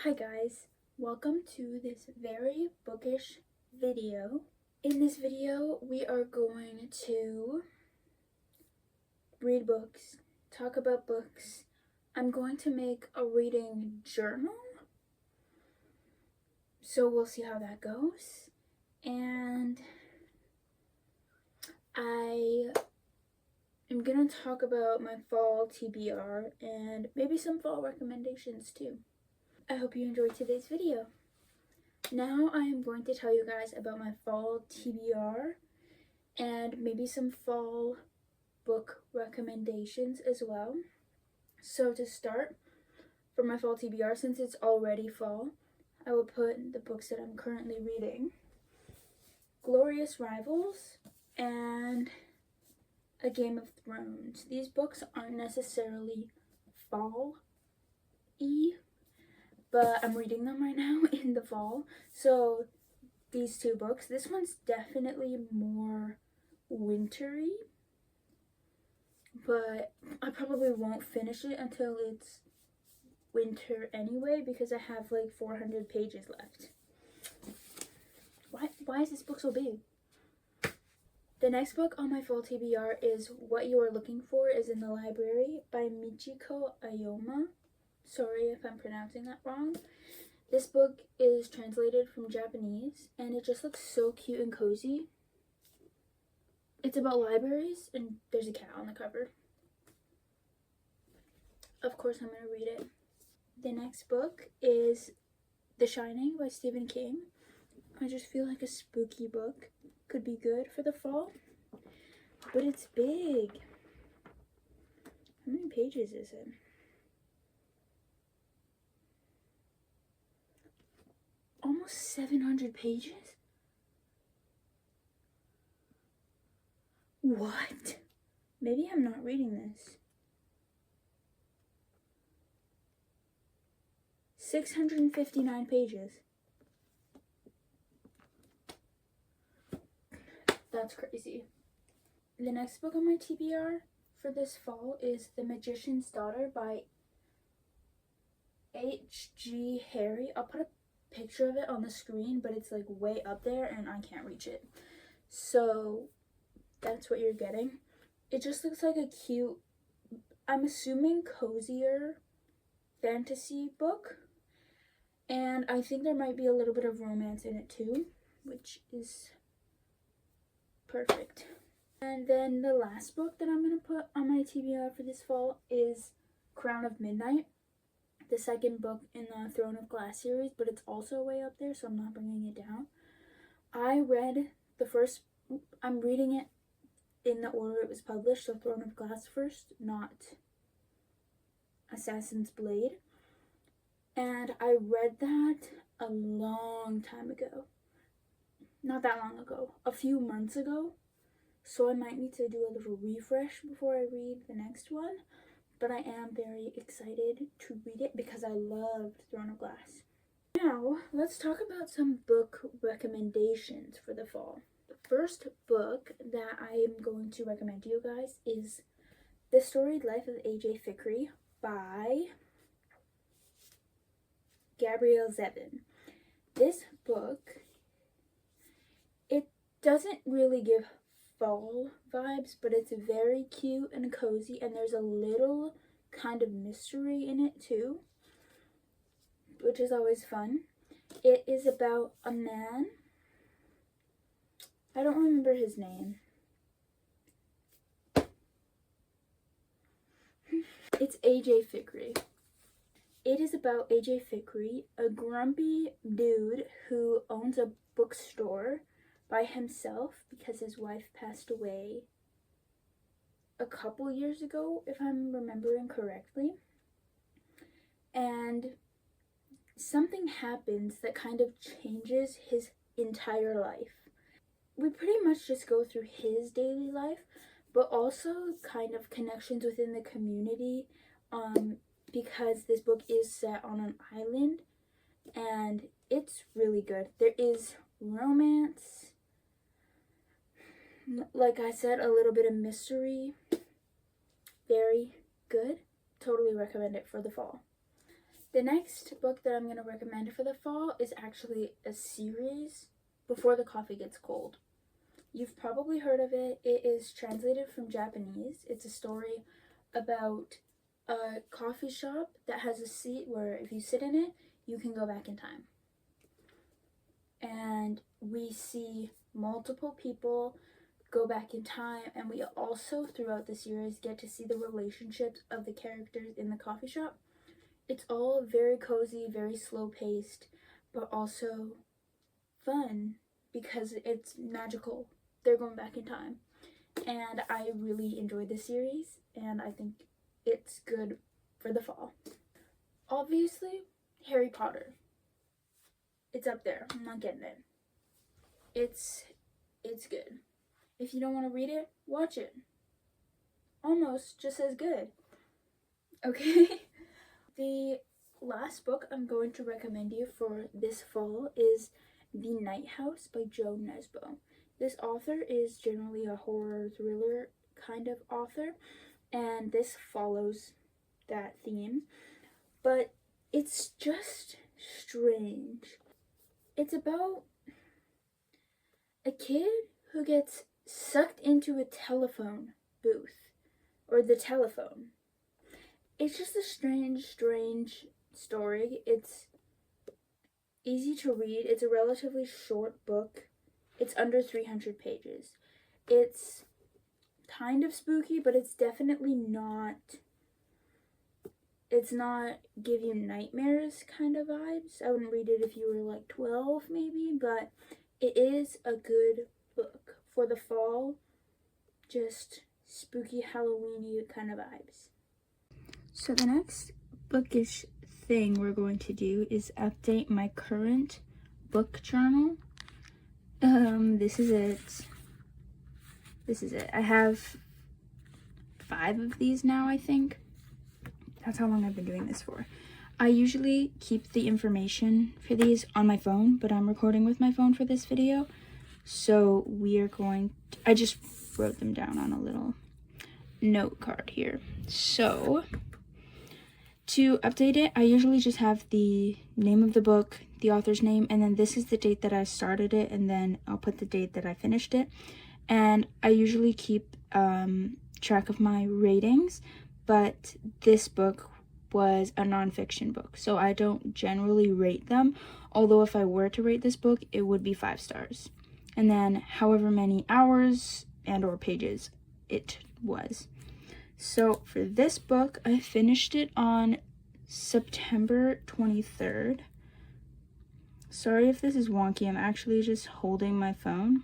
Hi guys, welcome to this very bookish video. In this video, we are going to read books, talk about books. I'm going to make a reading journal, so we'll see how that goes. And I am gonna talk about my fall TBR and maybe some fall recommendations too. I hope you enjoyed today's video. Now I am going to tell you guys about my fall TBR and maybe some fall book recommendations as well. So to start, for my fall TBR, since it's already fall, I will put the books that I'm currently reading: Glorious Rivals and A Game of Thrones. These books aren't necessarily fall-y, but I'm reading them right now in the fall. So these two books, this one's definitely more wintry, but I probably won't finish it until it's winter anyway, because I have like 400 pages left. Why is this book so big? The next book on my fall TBR is What You Are Looking For Is in the Library by Michiko Ayoma. Sorry if I'm pronouncing that wrong. This book is translated from Japanese, and it just looks so cute and cozy. It's about libraries, and there's a cat on the cover. Of course, I'm going to read it. The next book is The Shining by Stephen King. I just feel like a spooky book could be good for the fall, but it's big. How many pages is it? Almost 700 pages? What? Maybe I'm not reading this. 659 pages. That's crazy. The next book on my TBR for this fall is The Magician's Daughter by H.G. Harry. I'll put a picture of it on the screen, but it's like way up there and I can't reach it. So that's what you're getting. It just looks like a cute, I'm assuming cozier fantasy book. And I think there might be a little bit of romance in it too, which is perfect. And then the last book that I'm going to put on my TBR for this fall is Crown of Midnight, the second book in the Throne of Glass series, but it's also way up there, so I'm not bringing it down. I read the first, I'm reading it in the order it was published, so Throne of Glass first, not Assassin's Blade. And I read that a long time ago. Not that long ago, a few months ago. So I might need to do a little refresh before I read the next one. But I am very excited to read it because I loved Throne of Glass. Now, let's talk about some book recommendations for the fall. The first book that I am going to recommend to you guys is The Storied Life of A.J. Fikry by Gabrielle Zevin. This book, it doesn't really give fall vibes, but it's very cute and cozy, and there's a little kind of mystery in it too, which is always fun. It is about a man, I don't remember his name. It's A.J. Fikry. It is about A.J. Fikry, a grumpy dude who owns a bookstore by himself because his wife passed away a couple years ago, if I'm remembering correctly. And something happens that kind of changes his entire life. We pretty much just go through his daily life, but also kind of connections within the community, because this book is set on an island, and it's really good. There is romance, like I said, a little bit of mystery. Very good. Totally recommend it for the fall. The next book that I'm going to recommend for the fall is actually a series, Before the Coffee Gets Cold. You've probably heard of it. It is translated from Japanese. It's a story about a coffee shop that has a seat where if you sit in it, you can go back in time. And we see multiple people go back in time, and we also, throughout the series, get to see the relationships of the characters in the coffee shop. It's all very cozy, very slow-paced, but also fun because it's magical. They're going back in time. And I really enjoyed this series, and I think it's good for the fall. Obviously, Harry Potter. It's up there. I'm not getting it. It's good. If you don't want to read it, watch it. Almost just as good. Okay? The last book I'm going to recommend you for this fall is The Night House by Jo Nesbø. This author is generally a horror thriller kind of author, and this follows that theme, but it's just strange. It's about a kid who gets sucked into a telephone booth, or the telephone. It's just a strange story. It's easy to read. It's a relatively short book. It's under 300 pages. It's kind of spooky, but it's definitely not, it's not give you nightmares kind of vibes. I wouldn't read it if you were like 12 maybe, but it is a good book for the fall. Just spooky Halloween-y kind of vibes. So the next bookish thing we're going to do is update my current book journal. This is it. I have 5 of these now, I think. That's how long I've been doing this for. I usually keep the information for these on my phone, but I'm recording with my phone for this video. So I just wrote them down on a little note card here. So to update it, I usually just have the name of the book, the author's name, and then this is the date that I started it, and then I'll put the date that I finished it. And I usually keep track of my ratings, but this book was a nonfiction book, so I don't generally rate them, although if I were to rate this book, it would be 5 stars. And then however many hours and or pages it was. So for this book, I finished it on September 23rd. Sorry if this is wonky, I'm actually just holding my phone.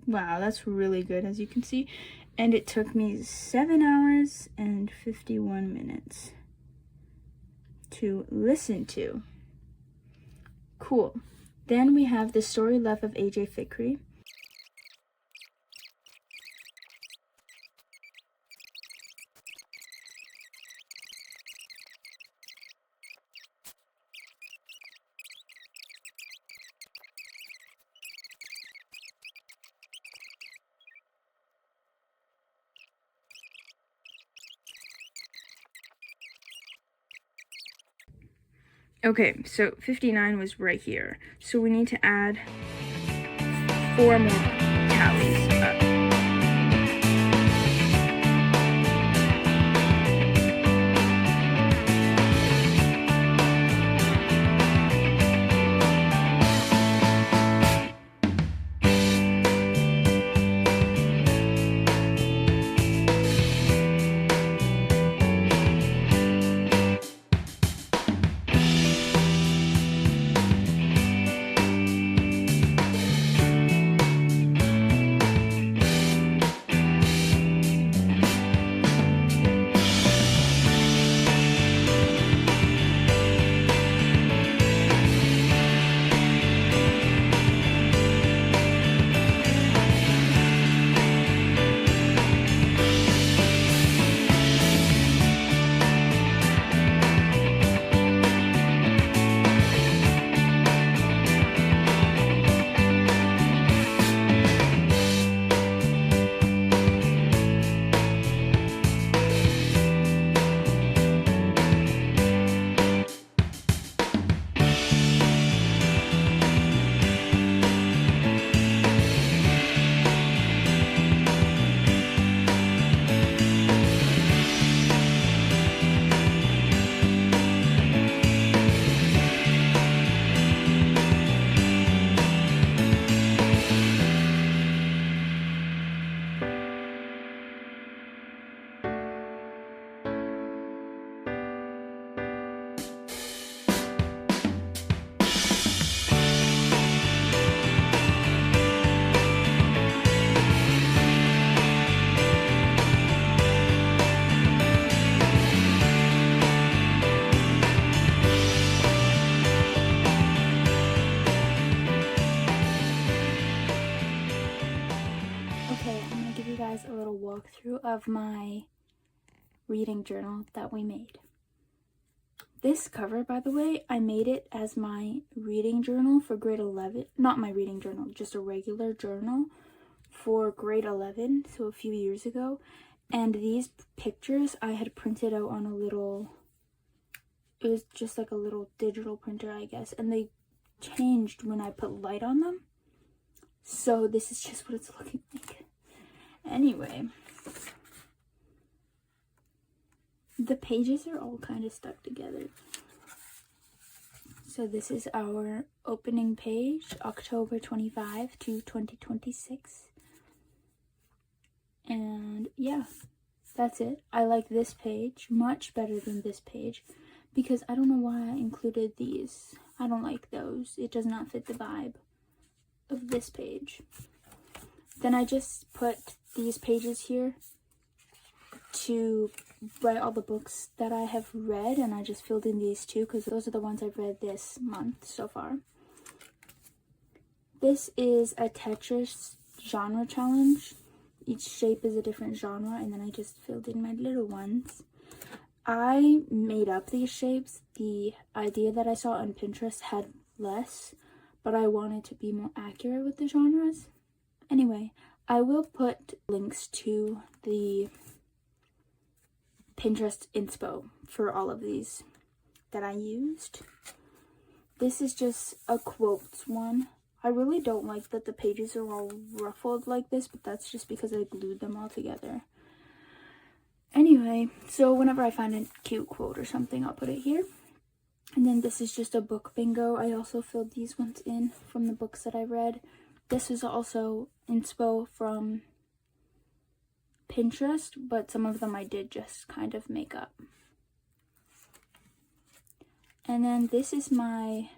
Wow, that's really good, as you can see. And it took me 7 hours and 51 minutes to listen to. Cool. Then we have The Story Love of A.J. Fikry. Okay, so 59 was right here. So we need to add 4 more tallies up. walkthrough of my reading journal that we made. This cover, by the way, I made it as my reading journal for grade 11. Not my reading journal, just a regular journal for grade 11, so a few years ago. And these pictures I had printed out on a little, it was just like a little digital printer, I guess. And they changed when I put light on them. So this is just what it's looking like. Anyway, the pages are all kind of stuck together. So this is our opening page, October 25 to 2026. And yeah, that's it. I like this page much better than this page because I don't know why I included these. I don't like those. It does not fit the vibe of this page. Then I just put these pages here to write all the books that I have read, and I just filled in these two because those are the ones I've read this month so far. This is a Tetris genre challenge. Each shape is a different genre, and then I just filled in my little ones. I made up these shapes. The idea that I saw on Pinterest had less, but I wanted to be more accurate with the genres. Anyway, I will put links to the Pinterest inspo for all of these that I used. This is just a quotes one. I really don't like that the pages are all ruffled like this, but that's just because I glued them all together. Anyway, so whenever I find a cute quote or something, I'll put it here. And then this is just a book bingo. I also filled these ones in from the books that I read. This is also inspo from Pinterest, but some of them I did just kind of make up. And then this is my,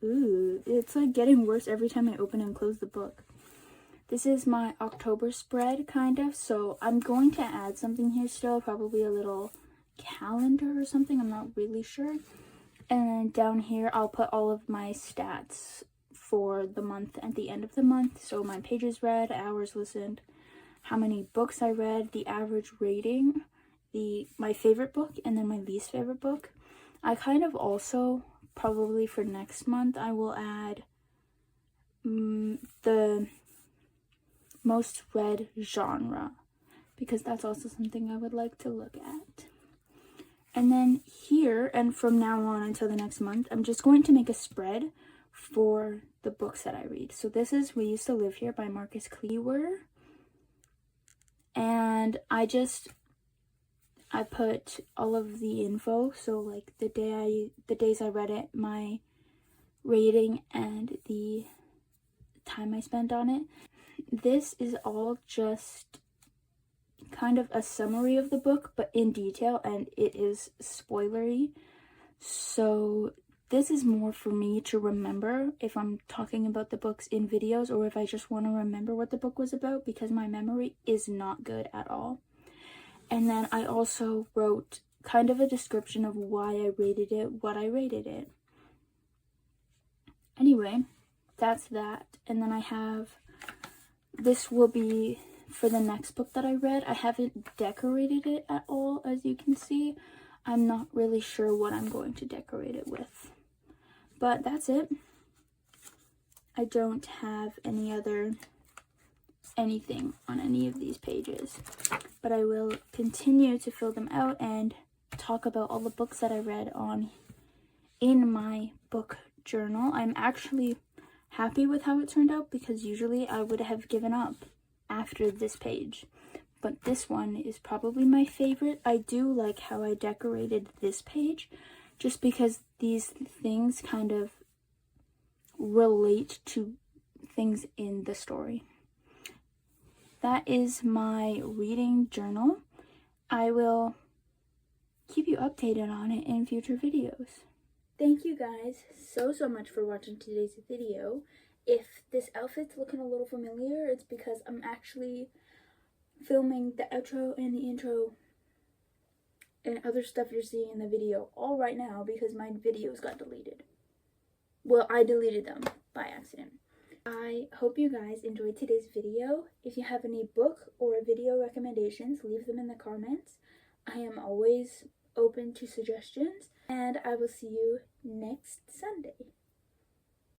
it's like getting worse every time I open and close the book. This is my October spread, kind of, so I'm going to add something here still, probably a little calendar or something, I'm not really sure. And then down here, I'll put all of my stats for the month at the end of the month. So my pages read, hours listened, how many books I read, the average rating, my favorite book, and then my least favorite book. I kind of also, probably for next month, I will add the most read genre, because that's also something I would like to look at. And then here, and from now on until the next month, I'm just going to make a spread for the books that I read. So this is We Used to Live Here by Marcus Cleaver. And I put all of the info, so like the days I read it, my rating, and the time I spent on it. This is all just kind of a summary of the book, but in detail, and it is spoilery. So this is more for me to remember if I'm talking about the books in videos, or if I just want to remember what the book was about, because my memory is not good at all. And then I also wrote kind of a description of why I rated it, what I rated it. Anyway, that's that. And then I have, this will be for the next book that I read. I haven't decorated it at all, as you can see. I'm not really sure what I'm going to decorate it with. But that's it. I don't have anything on any of these pages. But I will continue to fill them out and talk about all the books that I read in my book journal. I'm actually happy with how it turned out, because usually I would have given up after this page. But this one is probably my favorite. I do like how I decorated this page, just because these things kind of relate to things in the story. That is my reading journal. I will keep you updated on it in future videos. Thank you guys so much for watching today's video. If this outfit's looking a little familiar, it's because I'm actually filming the outro and the intro and other stuff you're seeing in the video all right now, because my videos got deleted. Well, I deleted them by accident. I hope you guys enjoyed today's video. If you have any book or video recommendations, leave them in the comments. I am always open to suggestions, and I will see you next Sunday.